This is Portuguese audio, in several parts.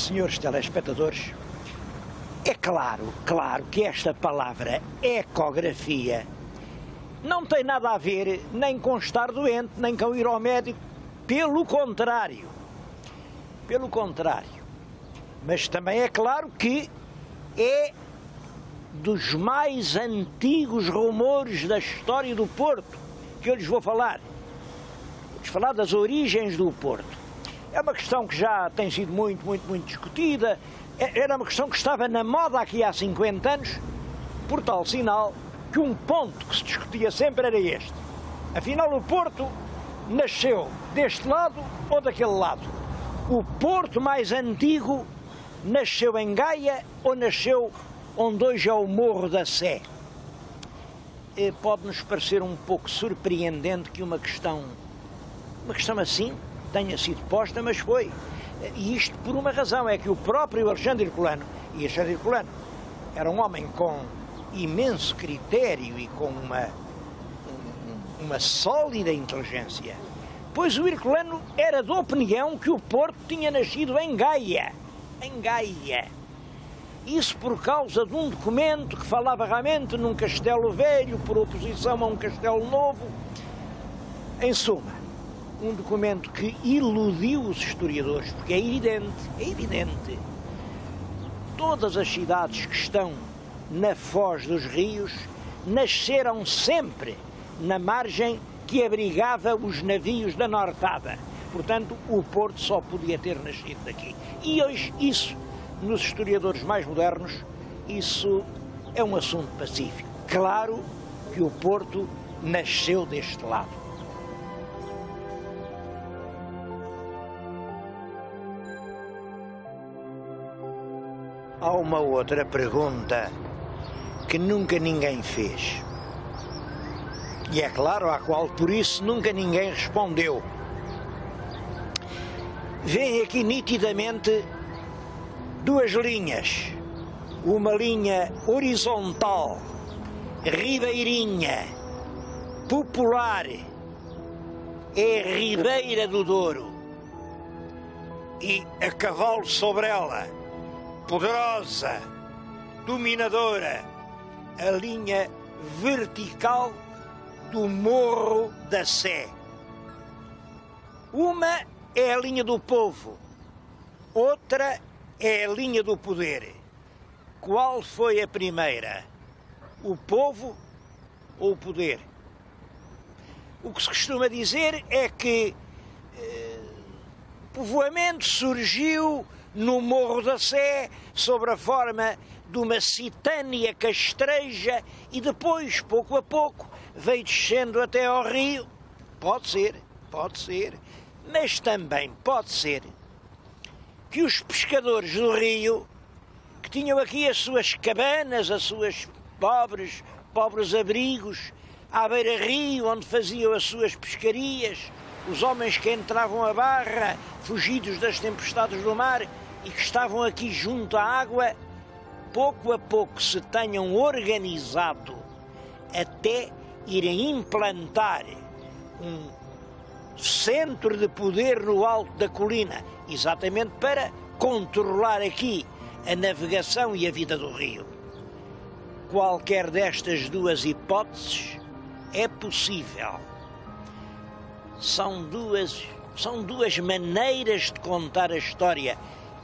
Senhores telespectadores, é claro que esta palavra ecografia não tem nada a ver nem com estar doente, nem com ir ao médico, pelo contrário. Mas também é claro que é dos mais antigos rumores da história do Porto que eu lhes vou falar. Vou-lhes falar das origens do Porto. É uma questão que já tem sido muito discutida. Era uma questão que estava na moda aqui há 50 anos, por tal sinal que um ponto que se discutia sempre era este. Afinal, o Porto nasceu deste lado ou daquele lado? O Porto mais antigo nasceu em Gaia ou nasceu onde hoje é o Morro da Sé? Pode-nos parecer um pouco surpreendente que uma questão assim tenha sido posta, mas foi. E isto por uma razão, é que o próprio Alexandre Herculano, e Alexandre Herculano era um homem com imenso critério e com uma sólida inteligência, pois o Herculano era de opinião que o Porto tinha nascido em Gaia. Isso por causa de um documento que falava realmente num castelo velho, por oposição a um castelo novo. Em suma, um documento que iludiu os historiadores, porque é evidente, todas as cidades que estão na foz dos rios nasceram sempre na margem que abrigava os navios da Nortada. Portanto, o Porto só podia ter nascido daqui. E hoje isso, nos historiadores mais modernos, isso é um assunto pacífico. Claro que o Porto nasceu deste lado. Há uma outra pergunta que nunca ninguém fez. E é claro, à qual por isso nunca ninguém respondeu. Vêem aqui nitidamente duas linhas. Uma linha horizontal, ribeirinha, popular, é a Ribeira do Douro. E a cavalo sobre ela, poderosa, dominadora, a linha vertical do Morro da Sé. Uma é a linha do povo, outra é a linha do poder. Qual foi a primeira? O povo ou o poder? O que se costuma dizer é que o povoamento surgiu no Morro da Sé sob a forma de uma citânia castreja e depois, pouco a pouco, veio descendo até ao rio. Pode ser, mas também pode ser que os pescadores do rio, que tinham aqui as suas cabanas, as suas pobres abrigos, à beira-rio, onde faziam as suas pescarias, os homens que entravam à barra, fugidos das tempestades do mar, e que estavam aqui junto à água, pouco a pouco se tenham organizado até irem implantar um centro de poder no alto da colina, exatamente para controlar aqui a navegação e a vida do rio. Qualquer destas duas hipóteses é possível. São duas maneiras de contar a história.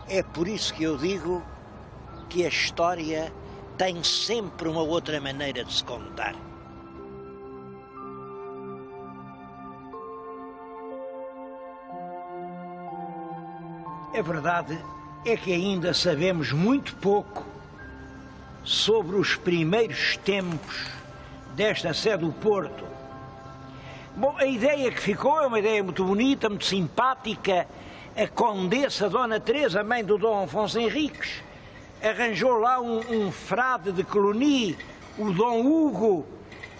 É por isso que eu digo que a história tem sempre uma outra maneira de se contar. A verdade é que ainda sabemos muito pouco sobre os primeiros tempos desta Sé do Porto. Bom, a ideia que ficou é uma ideia muito bonita, muito simpática. A condessa Dona Teresa, mãe do Dom Afonso Henriques, arranjou lá um frade de Cluny, o Dom Hugo,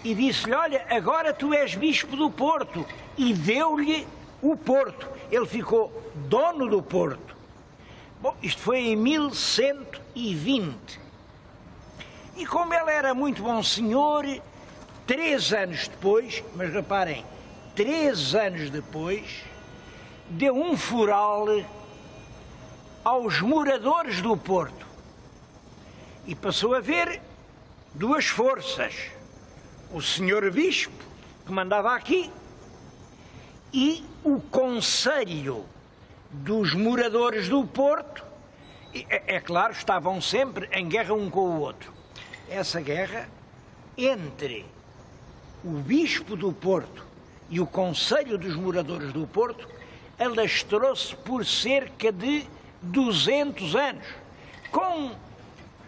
e disse-lhe: olha, agora tu és bispo do Porto, e deu-lhe o Porto. Ele ficou dono do Porto. Bom, isto foi em 1120. E como ele era muito bom senhor, 3 anos depois, mas reparem, 3 anos depois, deu um fural aos moradores do Porto. E passou a haver duas forças. O senhor Bispo, que mandava aqui, e o Conselho dos moradores do Porto. É claro, estavam sempre em guerra um com o outro. Essa guerra entre o Bispo do Porto e o Conselho dos moradores do Porto alastrou-se por cerca de 200 anos, com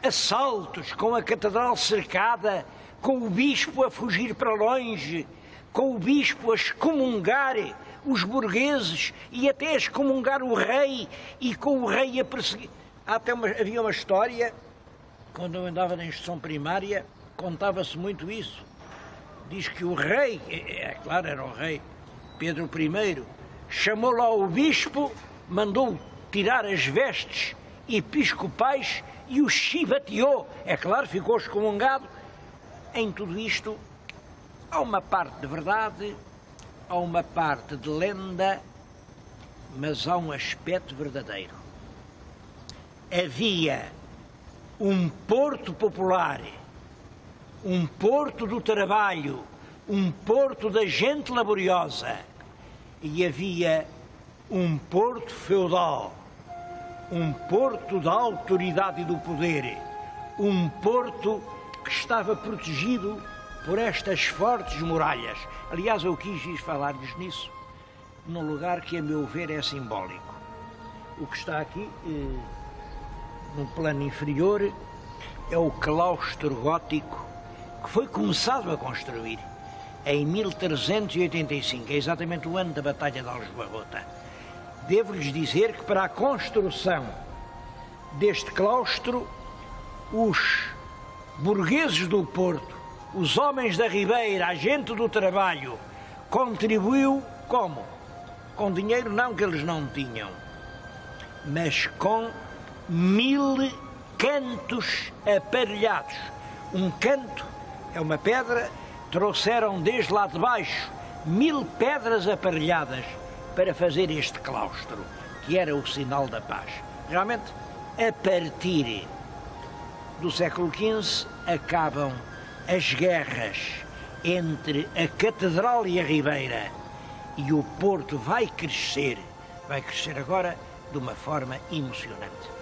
assaltos, com a catedral cercada, com o bispo a fugir para longe, com o bispo a excomungar os burgueses e até a excomungar o rei, e com o rei a perseguir. Havia uma história, quando eu andava na instrução primária, contava-se muito isso. Diz que o rei, claro, era o rei Pedro I, chamou lá o bispo, mandou tirar as vestes episcopais e o chibateou. É claro, ficou excomungado. Em tudo isto, há uma parte de verdade, há uma parte de lenda, mas há um aspecto verdadeiro. Havia um Porto popular, um Porto do trabalho, um Porto da gente laboriosa, e havia um Porto feudal, um Porto da autoridade e do poder, um Porto que estava protegido por estas fortes muralhas. Aliás, eu quis falar-lhes nisso, num lugar que, a meu ver, é simbólico. O que está aqui, no plano inferior, é o claustro gótico que foi começado a construir em 1385, é exatamente o ano da Batalha de Aljubarrota. Devo-lhes dizer que para a construção deste claustro, os burgueses do Porto, os homens da Ribeira, a gente do trabalho, contribuiu como? Com dinheiro não, que eles não tinham, mas com 1000 cantos aparelhados. Um canto é uma pedra, trouxeram desde lá de baixo 1000 pedras aparelhadas para fazer este claustro, que era o sinal da paz. Realmente, a partir do século XV, acabam as guerras entre a Catedral e a Ribeira, e o Porto vai crescer agora de uma forma emocionante.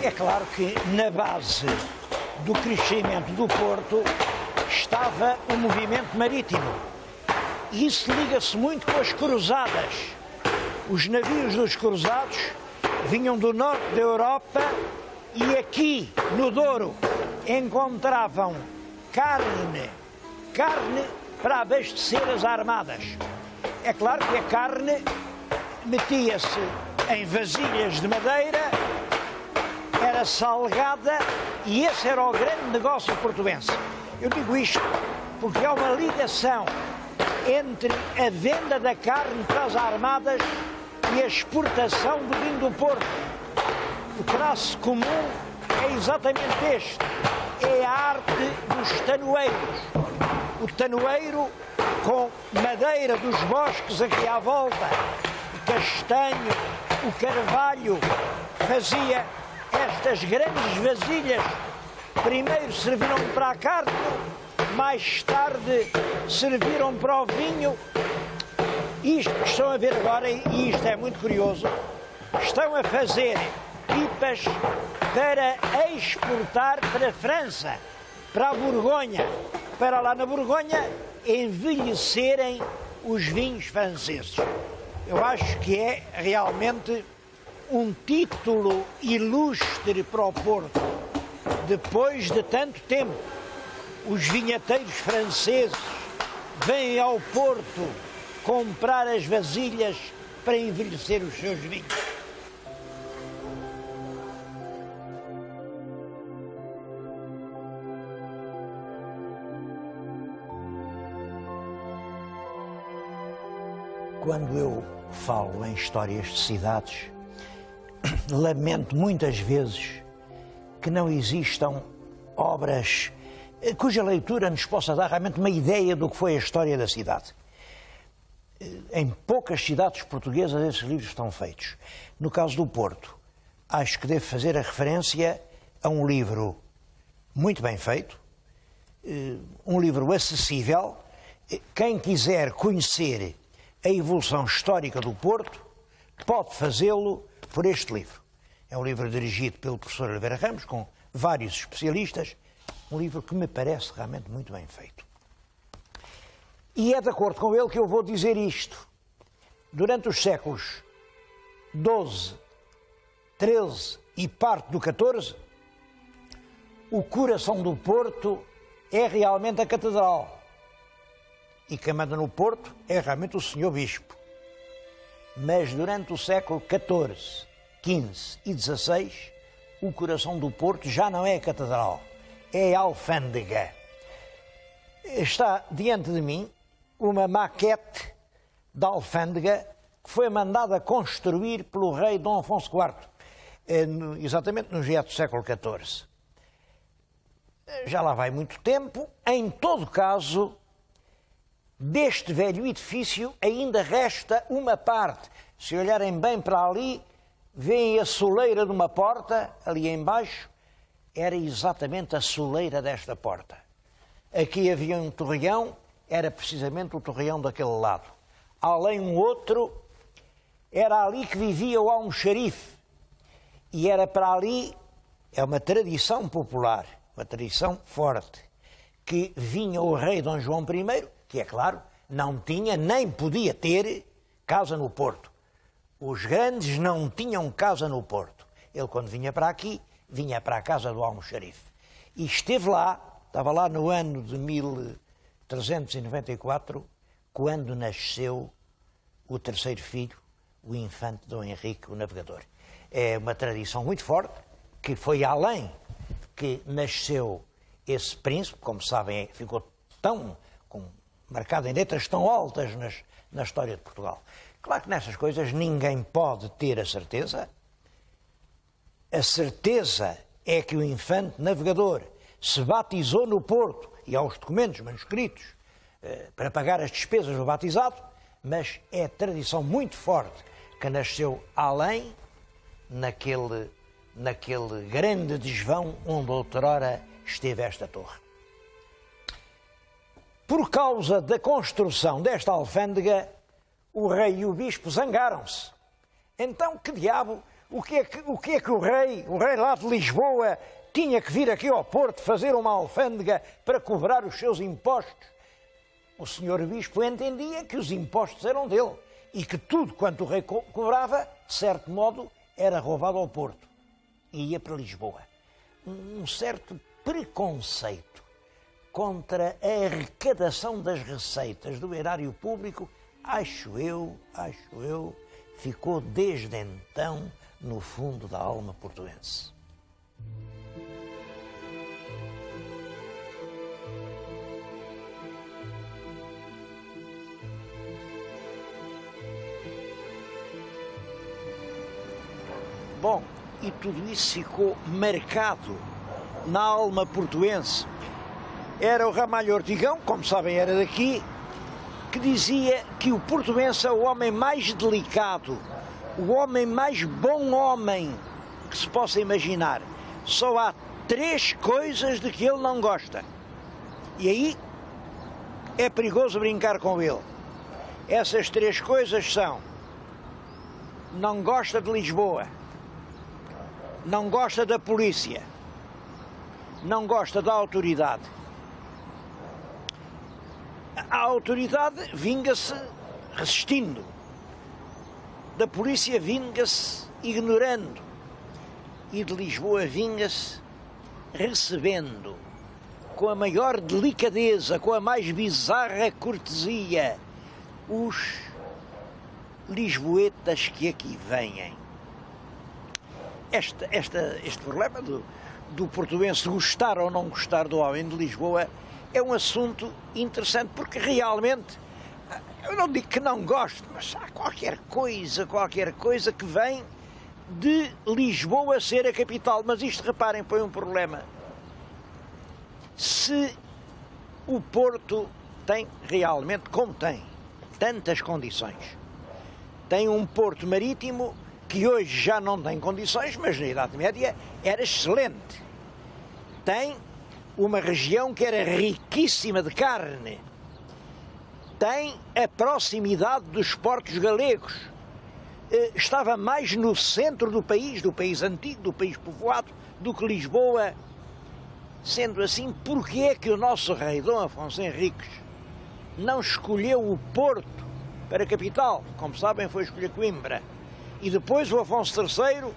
É claro que na base do crescimento do Porto estava o movimento marítimo. E isso liga-se muito com as cruzadas. Os navios dos cruzados vinham do norte da Europa e aqui, no Douro, encontravam carne para abastecer as armadas. É claro que a carne metia-se em vasilhas de madeira, era salgada, e esse era o grande negócio portuense. Eu digo isto porque há uma ligação entre a venda da carne para as armadas e a exportação do vinho do Porto. O traço comum é exatamente este: é a arte dos tanoeiros. O tanoeiro, com madeira dos bosques aqui à volta, o castanho, o carvalho, fazia estas grandes vasilhas. Primeiro serviram para a carne, mais tarde serviram para o vinho. Isto que estão a ver agora, e isto é muito curioso, estão a fazer pipas para exportar para a França, para a Borgonha, para lá na Borgonha envelhecerem os vinhos franceses. Eu acho que é realmente um título ilustre para o Porto. Depois de tanto tempo, os vinhateiros franceses vêm ao Porto comprar as vasilhas para envelhecer os seus vinhos. Quando eu falo em histórias de cidades, lamento muitas vezes que não existam obras cuja leitura nos possa dar realmente uma ideia do que foi a história da cidade. Em poucas cidades portuguesas esses livros estão feitos. No caso do Porto, acho que devo fazer a referência a um livro muito bem feito, um livro acessível. Quem quiser conhecer a evolução histórica do Porto pode fazê-lo por este livro. É um livro dirigido pelo professor Oliveira Ramos, com vários especialistas, um livro que me parece realmente muito bem feito. E é de acordo com ele que eu vou dizer isto. Durante os séculos XII, XIII e parte do XIV, o coração do Porto é realmente a catedral. E quem manda no Porto é realmente o senhor bispo. Mas durante o século XIV, XV e XVI, o coração do Porto já não é a catedral, é a alfândega. Está diante de mim uma maquete da alfândega que foi mandada construir pelo rei Dom Afonso IV, exatamente no dia do século XIV. Já lá vai muito tempo. Em todo caso, deste velho edifício ainda resta uma parte. Se olharem bem para ali, veem a soleira de uma porta, ali embaixo, era exatamente a soleira desta porta. Aqui havia um torreão, era precisamente o torreão daquele lado. Além um outro, era ali que vivia o almoxarife. E era para ali, é uma tradição popular, uma tradição forte, que vinha o rei Dom João I, que é claro, não tinha nem podia ter casa no Porto. Os grandes não tinham casa no Porto. Ele, quando vinha para aqui, vinha para a casa do almoxarife. E esteve lá, estava lá no ano de 1394, quando nasceu o terceiro filho, o infante Dom Henrique, o Navegador. É uma tradição muito forte, que foi além que nasceu esse príncipe, como sabem, ficou tão marcado em letras tão altas na história de Portugal. Claro que nessas coisas ninguém pode ter a certeza. A certeza é que o infante Navegador se batizou no Porto, e há os documentos manuscritos para pagar as despesas do batizado, mas é tradição muito forte que nasceu além, naquele grande desvão onde outrora esteve esta torre. Por causa da construção desta alfândega, o rei e o bispo zangaram-se. Então, que diabo, o que é que o rei lá de Lisboa, tinha que vir aqui ao Porto fazer uma alfândega para cobrar os seus impostos? O senhor bispo entendia que os impostos eram dele e que tudo quanto o rei cobrava, de certo modo, era roubado ao Porto e ia para Lisboa. Um certo preconceito contra a arrecadação das receitas do erário público, acho eu, ficou desde então no fundo da alma portuense. Bom, e tudo isso ficou marcado na alma portuense. Era o Ramalho Ortigão, como sabem era daqui, que dizia que o portuense é o homem mais delicado, o homem mais bom homem que se possa imaginar. Só há 3 coisas de que ele não gosta. E aí é perigoso brincar com ele. Essas 3 coisas são: não gosta de Lisboa, não gosta da polícia, não gosta da autoridade. A autoridade vinga-se resistindo, da polícia vinga-se ignorando e de Lisboa vinga-se recebendo com a maior delicadeza, com a mais bizarra cortesia, os lisboetas que aqui vêm. Este problema do portuense gostar ou não gostar do homem de Lisboa é um assunto interessante, porque realmente, eu não digo que não gosto, mas há qualquer coisa que vem de Lisboa ser a capital. Mas isto, reparem, foi um problema. Se o Porto tem realmente, como tem, tantas condições, tem um porto marítimo que hoje já não tem condições, mas na Idade Média era excelente. Tem uma região que era riquíssima de carne. Tem a proximidade dos portos galegos. Estava mais no centro do país antigo, do país povoado, do que Lisboa. Sendo assim, porquê é que o nosso rei Dom Afonso Henriques não escolheu o Porto para capital? Como sabem, foi escolher Coimbra. E depois o Afonso III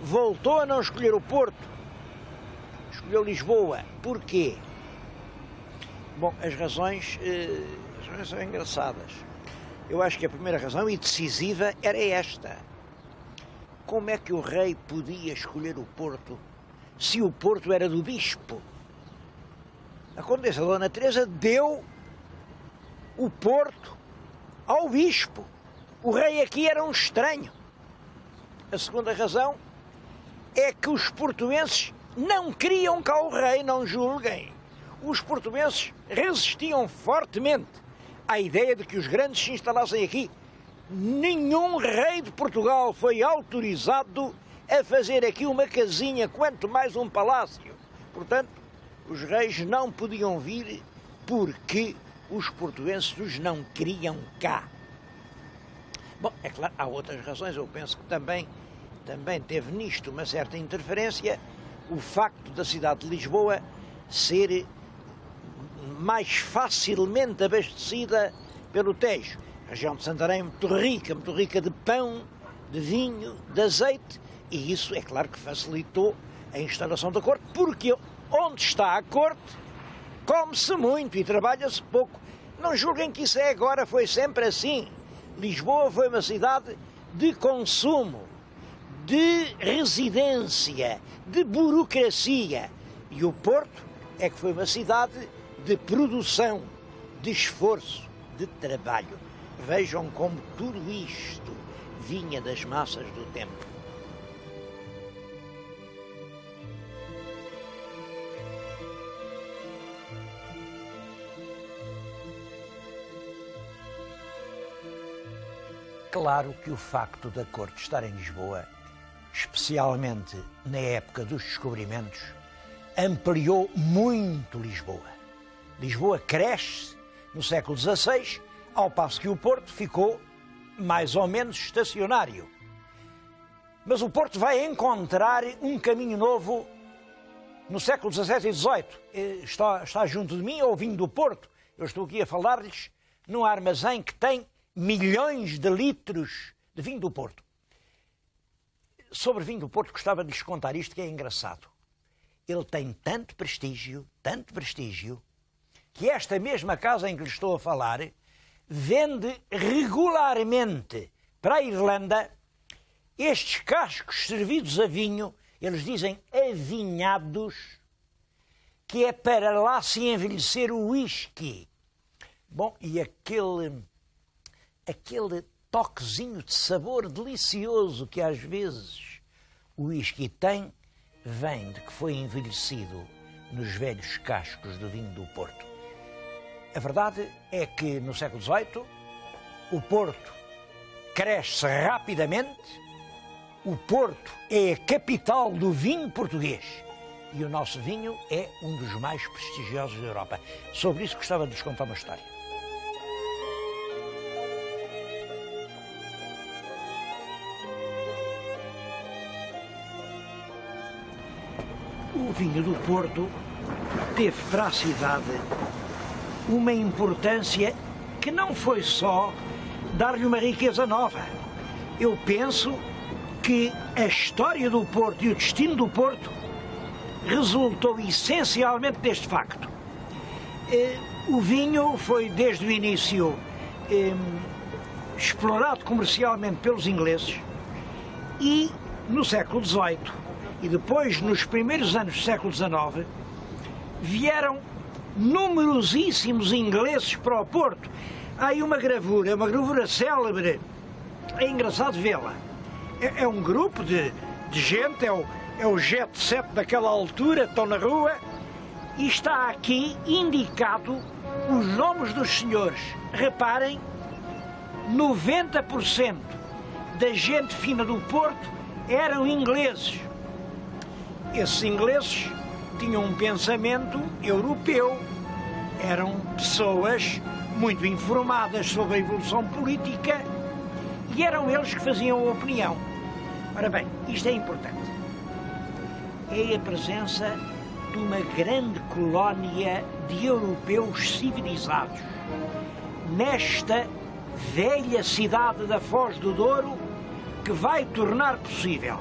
voltou a não escolher o Porto. Escolheu Lisboa. Porquê? Bom, as razões são engraçadas. Eu acho que a primeira razão, e decisiva, era esta. Como é que o rei podia escolher o Porto se o Porto era do bispo? A Condessa Dona Teresa deu o Porto ao bispo. O rei aqui era um estranho. A segunda razão é que os portuenses não queriam cá o rei, não julguem. Os portuenses resistiam fortemente à ideia de que os grandes se instalassem aqui. Nenhum rei de Portugal foi autorizado a fazer aqui uma casinha, quanto mais um palácio. Portanto, os reis não podiam vir porque os portuenses os não queriam cá. Bom, é claro, há outras razões. Eu penso que também teve nisto uma certa interferência o facto da cidade de Lisboa ser mais facilmente abastecida pelo Tejo. A região de Santarém é muito rica de pão, de vinho, de azeite, e isso é claro que facilitou a instalação da corte, porque onde está a corte come-se muito e trabalha-se pouco. Não julguem que isso é agora, foi sempre assim. Lisboa foi uma cidade de consumo, de residência, de burocracia, e o Porto é que foi uma cidade de produção, de esforço, de trabalho. Vejam como tudo isto vinha das massas do tempo. Claro que o facto da corte estar em Lisboa, especialmente na época dos descobrimentos, ampliou muito Lisboa. Lisboa cresce no século XVI, ao passo que o Porto ficou mais ou menos estacionário. Mas o Porto vai encontrar um caminho novo no século XVII e XVIII. Está junto de mim, ou vinho do Porto. Eu estou aqui a falar-lhes num armazém que tem milhões de litros de vinho do Porto. Sobre vinho do Porto, gostava de lhes contar isto, que é engraçado. Ele tem tanto prestígio, que esta mesma casa em que lhe estou a falar vende regularmente para a Irlanda estes cascos servidos a vinho, eles dizem avinhados, que é para lá se envelhecer o whisky. Bom, e aquele toquezinho de sabor delicioso que às vezes o whisky tem, vem de que foi envelhecido nos velhos cascos do vinho do Porto. A verdade é que no século XVIII o Porto cresce rapidamente, o Porto é a capital do vinho português e o nosso vinho é um dos mais prestigiosos da Europa. Sobre isso gostava de vos contar uma história. O vinho do Porto teve para a cidade uma importância que não foi só dar-lhe uma riqueza nova. Eu penso que a história do Porto e o destino do Porto resultou essencialmente deste facto. O vinho foi desde o início explorado comercialmente pelos ingleses e no século XVIII e depois nos primeiros anos do século XIX vieram numerosíssimos ingleses para o Porto. Há aí uma gravura célebre, é engraçado vê-la. É um grupo de gente, é o jet set daquela altura, estão na rua, e está aqui indicado os nomes dos senhores. Reparem, 90% da gente fina do Porto eram ingleses. Esses ingleses tinham um pensamento europeu, eram pessoas muito informadas sobre a evolução política e eram eles que faziam a opinião. Ora bem, isto é importante. É a presença de uma grande colónia de europeus civilizados nesta velha cidade da Foz do Douro, que vai tornar possível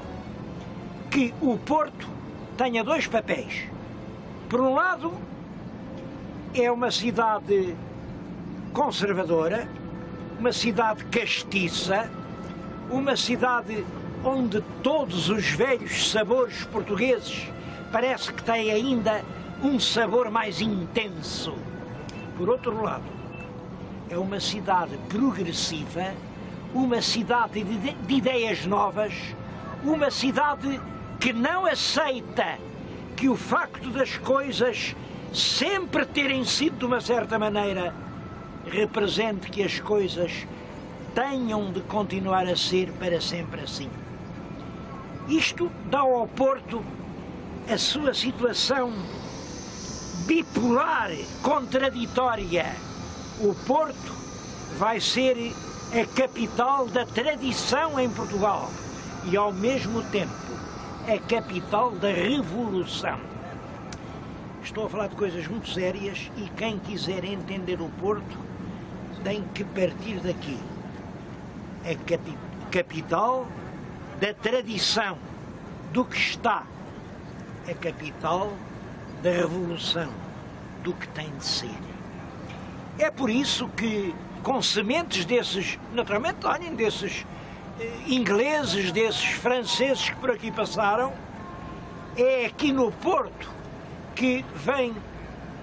que o Porto tenha dois papéis. Por um lado, é uma cidade conservadora, uma cidade castiça, uma cidade onde todos os velhos sabores portugueses parece que têm ainda um sabor mais intenso. Por outro lado, é uma cidade progressiva, uma cidade de ideias novas, uma cidade que não aceita que o facto das coisas sempre terem sido de uma certa maneira represente que as coisas tenham de continuar a ser para sempre assim. Isto dá ao Porto a sua situação bipolar, contraditória. O Porto vai ser a capital da tradição em Portugal e, ao mesmo tempo, a capital da revolução. Estou a falar de coisas muito sérias e quem quiser entender o Porto tem que partir daqui. A capital da tradição, do que está. A capital da revolução, do que tem de ser. É por isso que, com sementes desses, naturalmente, olhem, desses ingleses, desses franceses que por aqui passaram, é aqui no Porto que vem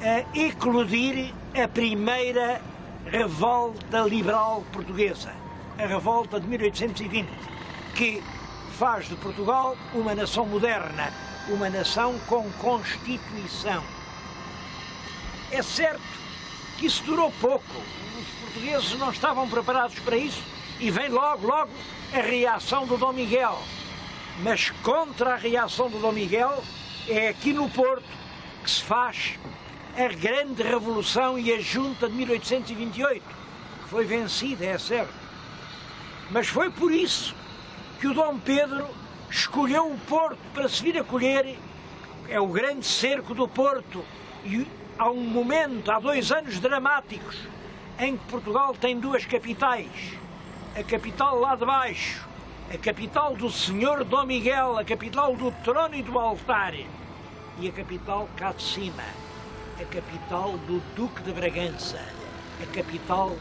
a eclodir a primeira revolta liberal portuguesa, a revolta de 1820, que faz de Portugal uma nação moderna, uma nação com Constituição. É certo que isso durou pouco, os portugueses não estavam preparados para isso e vem logo a reação do Dom Miguel. Mas contra a reação do Dom Miguel é aqui no Porto que se faz a grande revolução e a junta de 1828, que foi vencida, é certo. Mas foi por isso que o Dom Pedro escolheu o Porto para se vir acolher. É o grande cerco do Porto e há um momento, há 2 anos dramáticos, em que Portugal tem 2 capitais. A capital lá de baixo, a capital do Senhor Dom Miguel, a capital do trono e do altar, e a capital cá de cima, a capital do Duque de Bragança, a capital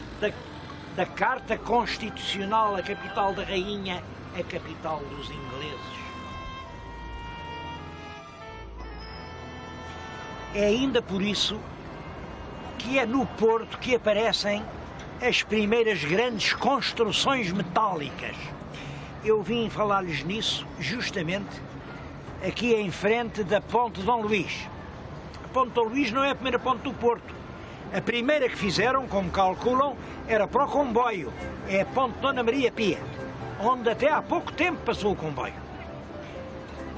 da Carta Constitucional, a capital da Rainha, a capital dos ingleses. É ainda por isso que é no Porto que aparecem as primeiras grandes construções metálicas. Eu vim falar-lhes nisso justamente aqui em frente da Ponte de Dom Luís. A Ponte de Dom Luís não é a primeira ponte do Porto. A primeira que fizeram, como calculam, era para o comboio. É a Ponte de Dona Maria Pia, onde até há pouco tempo passou o comboio.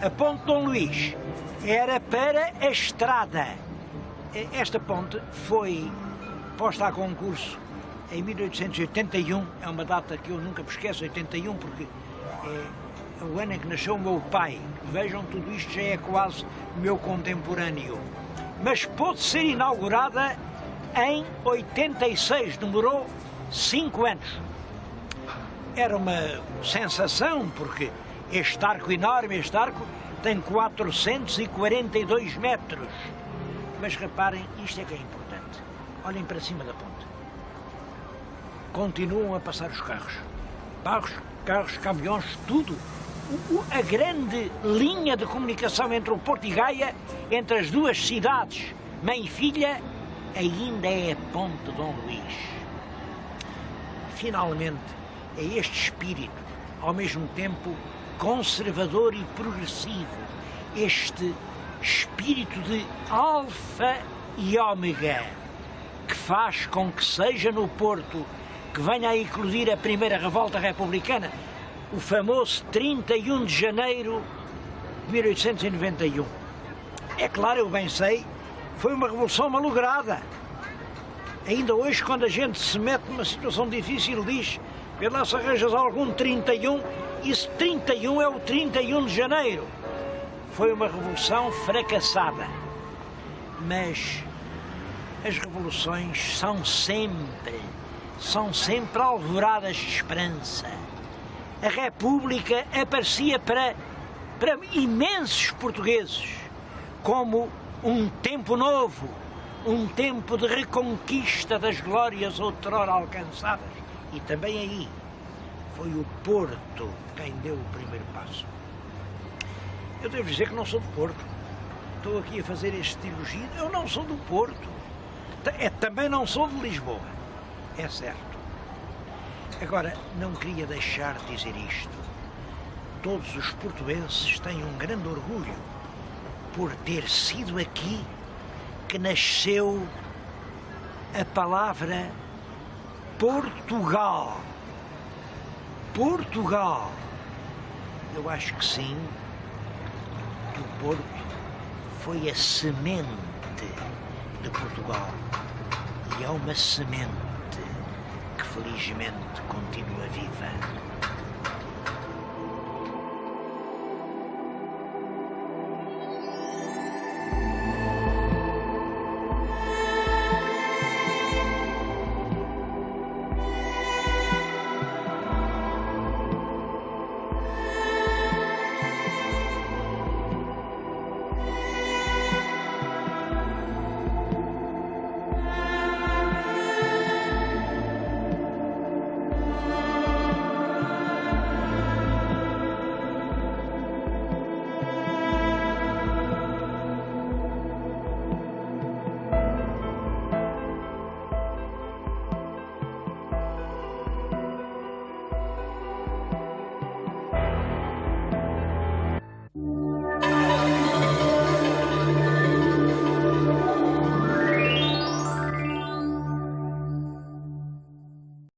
A Ponte de Dom Luís era para a estrada. Esta ponte foi posta a concurso em 1881, é uma data que eu nunca me esqueço, 81, porque é o ano em que nasceu o meu pai. Vejam, tudo isto já é quase meu contemporâneo. Mas pôde ser inaugurada em 86, demorou 5 anos. Era uma sensação, porque este arco enorme, este arco tem 442 metros. Mas reparem, isto é que é importante. Olhem para cima da ponte. Continuam a passar os carros. Carros, caminhões, tudo. A grande linha de comunicação entre o Porto e Gaia, entre as 2 cidades, mãe e filha, ainda é a Ponte de Dom Luís. Finalmente, é este espírito ao mesmo tempo conservador e progressivo, este espírito de alfa e ômega, que faz com que seja no Porto que venha a eclodir a primeira revolta republicana, o famoso 31 de janeiro de 1891. É claro, eu bem sei, foi uma revolução malograda. Ainda hoje, quando a gente se mete numa situação difícil, diz: vê lá se arranjas algum 31, esse 31 é o 31 de janeiro. Foi uma revolução fracassada. Mas as revoluções são sempre alvoradas de esperança. A República aparecia para imensos portugueses como um tempo novo, um tempo de reconquista das glórias outrora alcançadas. E também aí foi o Porto quem deu o primeiro passo. Eu devo dizer que não sou do Porto. Estou aqui a fazer este elogio. Eu não sou do Porto. Também não sou de Lisboa. É certo. Agora, não queria deixar de dizer isto. Todos os portugueses têm um grande orgulho por ter sido aqui que nasceu a palavra Portugal. Portugal. Eu acho que sim, que o Porto foi a semente de Portugal. E é uma semente que felizmente continua viva.